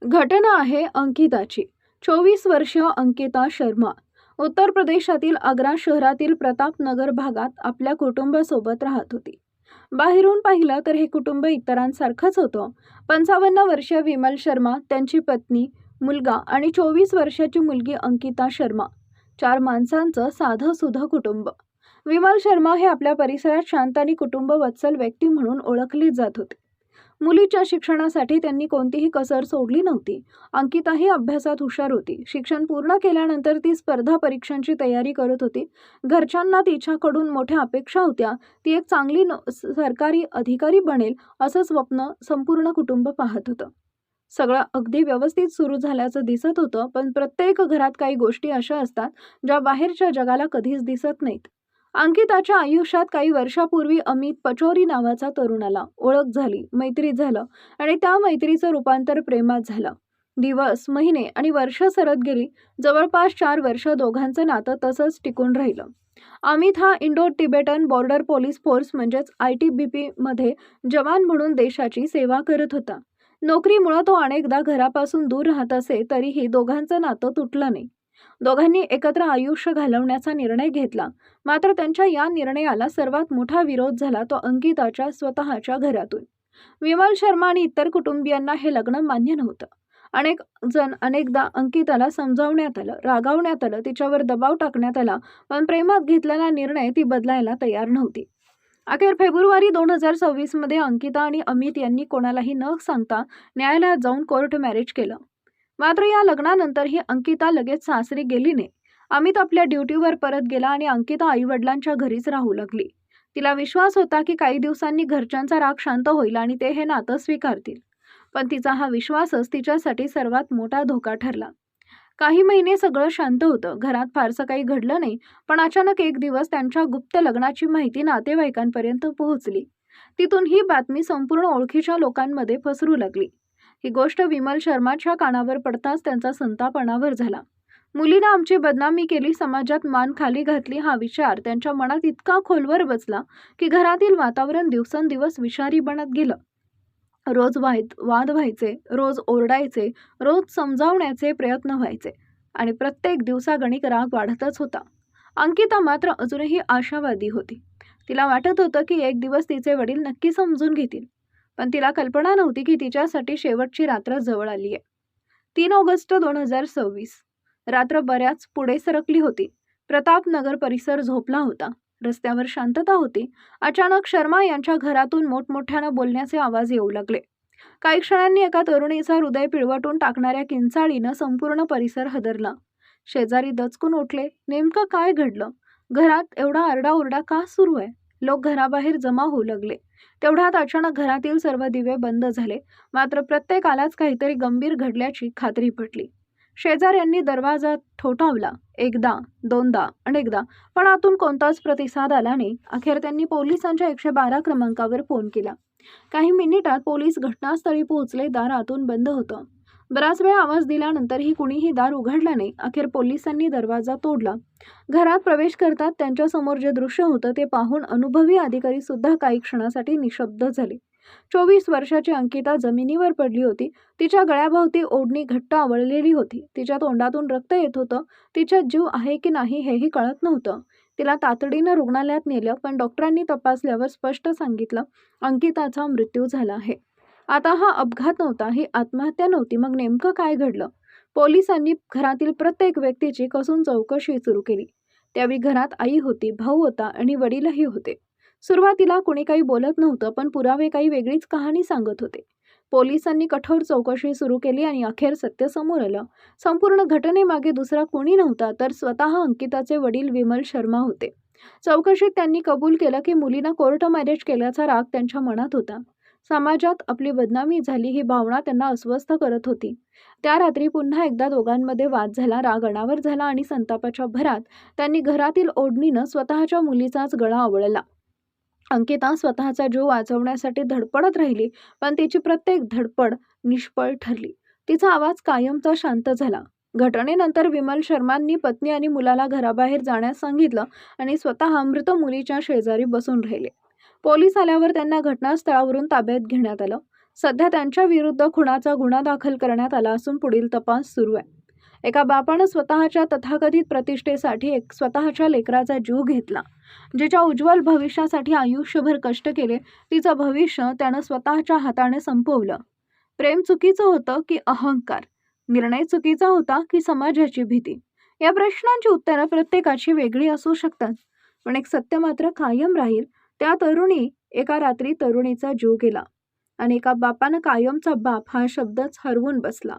घटना आहे अंकिताची. 24 वर्षीय अंकिता शर्मा उत्तर प्रदेशातील आग्रा शहरातील प्रतापनगर भागात आपल्या कुटुंबासोबत राहत होती. बाहेरून पाहिलं तर हे कुटुंब इतरांसारखंच होतं. 55 वर्षीय विमल शर्मा, त्यांची पत्नी, मुलगा आणि 24 वर्षाची मुलगी अंकिता शर्मा. 4 माणसांचं साधं सुधं कुटुंब. विमल शर्मा हे आपल्या परिसरात शांत आणि कुटुंबवत्सल व्यक्ती म्हणून ओळखली जात होते. मुलीच्या शिक्षणासाठी त्यांनी कोणतीही कसर सोडली नव्हती. अंकिताही अभ्यासात हुशार होती. शिक्षण पूर्ण केल्यानंतर ती स्पर्धा परीक्षांची तयारी करत होती. घरच्यांना तिच्याकडून मोठ्या अपेक्षा होत्या. ती एक चांगली सरकारी अधिकारी बनेल असं स्वप्न संपूर्ण कुटुंब पाहत होतं. सगळं अगदी व्यवस्थित सुरू झाल्याचं दिसत होतं, पण प्रत्येक घरात काही गोष्टी अशा असतात ज्या बाहेरच्या जगाला कधीच दिसत नाहीत. अंकिताच्या आयुष्यात काही वर्षापूर्वी अमित पचौरी नावाचा तरुण आला. ओळख झाली, मैत्री झालं आणि त्या मैत्रीचं रूपांतर प्रेमात झालं. दिवस, महिने आणि वर्ष सरत गेली. जवळपास 4 वर्ष दोघांचं नातं तसंच टिकून राहिलं. अमित हा Indo Tibetan border police force म्हणजेच ITBP मध्ये जवान म्हणून देशाची सेवा करत होता. नोकरीमुळे तो अनेकदा घरापासून दूर राहत असे, तरीही दोघांचं नातं तुटलं नाही. दोघांनी एकत्र आयुष्य घालवण्याचा निर्णय घेतला. मात्र त्यांच्या या निर्णयाला सर्वात मोठा विरोध झाला तो अंकिताच्या स्वतःच्या घरातून. विमल शर्मा आणि इतर कुटुंबियांना हे लग्न मान्य नव्हतं. अनेक जण अनेकदा अंकिताला समजावण्यात आलं, रागावण्यात आलं, तिच्यावर दबाव टाकण्यात आला, पण प्रेमात घेतलेला निर्णय ती बदलायला तयार नव्हती. अखेर फेब्रुवारी 2026 मध्ये अंकिता आणि अमित यांनी कोणालाही न सांगता न्यायालयात जाऊन कोर्ट मॅरेज केलं. मात्र या लग्नानंतरही अंकिता लगेच सासरी गेली नाही. अमित आपल्या ड्युटीवर परत गेला आणि अंकिता आईवडिलांच्या घरीच राहू लागली. तिला विश्वास होता की काही दिवसांनी घरच्यांचा राग शांत होईल आणि ते हे नातं स्वीकारतील. पण तिचा हा विश्वासच तिच्यासाठी सर्वात मोठा धोका ठरला. काही महिने सगळं शांत होतं. घरात फारसं काही घडलं नाही. पण अचानक एक दिवस त्यांच्या गुप्त लग्नाची माहिती नातेवाईकांपर्यंत पोहोचली. तिथून ही बातमी संपूर्ण ओळखीच्या लोकांमध्ये पसरू लागली. ही गोष्ट विमल शर्माच्या कानावर पडताच त्यांचा संताप अनावर झाला. मुलीनं आमची बदनामी केली, समाजात मान खाली घातली, हा विचार त्यांच्या मनात इतका खोलवर बसला की घरातील वातावरण दिवसेंदिवस विषारी बनत गेलं. रोज वाद व्हायचे, रोज ओरडायचे, रोज समजावण्याचे प्रयत्न व्हायचे आणि प्रत्येक दिवसागणिक राग वाढतच होता. अंकिता मात्र अजूनही आशावादी होती. तिला वाटत होतं की एक दिवस तिचे वडील नक्की समजून घेतील. पण तिला कल्पना नव्हती की तिच्यासाठी शेवटची रात्र जवळ आली आहे. 3 ऑगस्ट 2026 रात्र बऱ्याच पुढे सरकली होती. प्रतापनगर परिसर झोपला होता. रस्त्यावर शांतता होती. अचानक शर्मा यांच्या घरातून मोठमोठ्यानं बोलण्याचे आवाज येऊ लागले. काही क्षणांनी एका तरुणीचा हृदय पिळवटून टाकणाऱ्या किंचाळीनं संपूर्ण परिसर हादरला. शेजारी दचकून उठले. नेमकं काय घडलं? घरात एवढा आरडाओरडा का सुरू आहे? लोक घराबाहेर जमा होऊ लागले. तेवढ्यात अचानक घरातील सर्व दिवे बंद झाले. मात्र प्रत्येकालाच काहीतरी गंभीर घडल्याची खात्री पटली. शेजाऱ्यांनी दरवाजा ठोठावला. एकदा, दोनदा, अनेकदा, पण आतून कोणताच प्रतिसाद आला नाही. अखेर त्यांनी पोलिसांच्या 112 क्रमांकावर फोन केला. काही मिनिटात पोलीस घटनास्थळी पोहोचले. दार आतून बंद होतं. बराच वेळ आवाज दिल्यानंतरही कुणीही दार उघडला नाही. अखेर पोलिसांनी दरवाजा तोडला. घरात प्रवेश करतात त्यांच्या समोर जे दृश्य होतं ते पाहून अनुभवी अधिकारी सुद्धा काही क्षणासाठी निशब्द झाले. 24 वर्षाची अंकिता जमिनीवर पडली होती. तिच्या गळ्याभोवती ओढणी घट्ट आवळलेली होती. तिच्या तोंडातून रक्त येत होतं. तिच्यात जीव आहे की नाही हेही कळत नव्हतं. तिला तातडीनं रुग्णालयात नेलं, पण डॉक्टरांनी तपासल्यावर स्पष्ट सांगितलं, अंकिताचा मृत्यू झाला आहे. आता हा अपघात नव्हता, ही आत्महत्या नव्हती. मग नेमकं काय घडलं? पोलिसांनी घरातील प्रत्येक व्यक्तीची कसून चौकशी सुरू केली. त्यावेळी घरात आई होती, भाऊ होता आणि वडीलही होते. सुरुवातीला कोणी काही बोलत नव्हतं, पण पुरावे काही वेगळीच कहाणी सांगत होते. पोलिसांनी कठोर चौकशी सुरू केली आणि अखेर सत्य समोर आलं. संपूर्ण घटनेमागे दुसरा कोणी नव्हता तर स्वतः अंकिताचे वडील विमल शर्मा होते. चौकशीत त्यांनी कबूल केलं की मुलीनं कोर्ट मॅरेज केल्याचा राग त्यांच्या मनात होता. समाजात आपली बदनामी झाली ही भावना त्यांना अस्वस्थ करत होती. त्या रात्री पुन्हा एकदा दोघांमध्ये वाद झाला. राग अनावर झाला आणि संतापाच्या भरात त्यांनी घरातील ओढणीनं स्वतःच्या मुलीचाच गळा आवळला. अंकिता स्वतःचा जीव वाचवण्यासाठी धडपडत राहिली, पण तिची प्रत्येक धडपड निष्फळ ठरली. तिचा आवाज कायमचा शांत झाला. घटनेनंतर विमल शर्मांनी पत्नी आणि मुलाला घराबाहेर जाण्यास सांगितलं आणि स्वतः मृत मुलीच्या शेजारी बसून राहिले. पोलीस आल्यावर त्यांना घटनास्थळावरून ताब्यात घेण्यात आलं. सध्या त्यांच्या विरुद्ध खुनाचा गुन्हा दाखल करण्यात आला असून पुढील तपास सुरू आहे. एका बापानं स्वतःच्या तथाकथित प्रतिष्ठेसाठी स्वतःच्या लेकराचा जीव घेतला. जिच्या उज्ज्वल भविष्यासाठी आयुष्यभर कष्ट केले, तिचं भविष्य त्यानं स्वतःच्या हाताने संपवलं. प्रेम चुकीचं होतं की अहंकार? निर्णय चुकीचा होता की समाजाची भीती? या प्रश्नांची उत्तरं प्रत्येकाची वेगळी असू शकतात, पण एक सत्य मात्र कायम राहील. त्या तरुणी एका रात्री तरुणीचा जीव गेला आणि एका बापानं कायमचा बाप हा शब्दच हरवून बसला.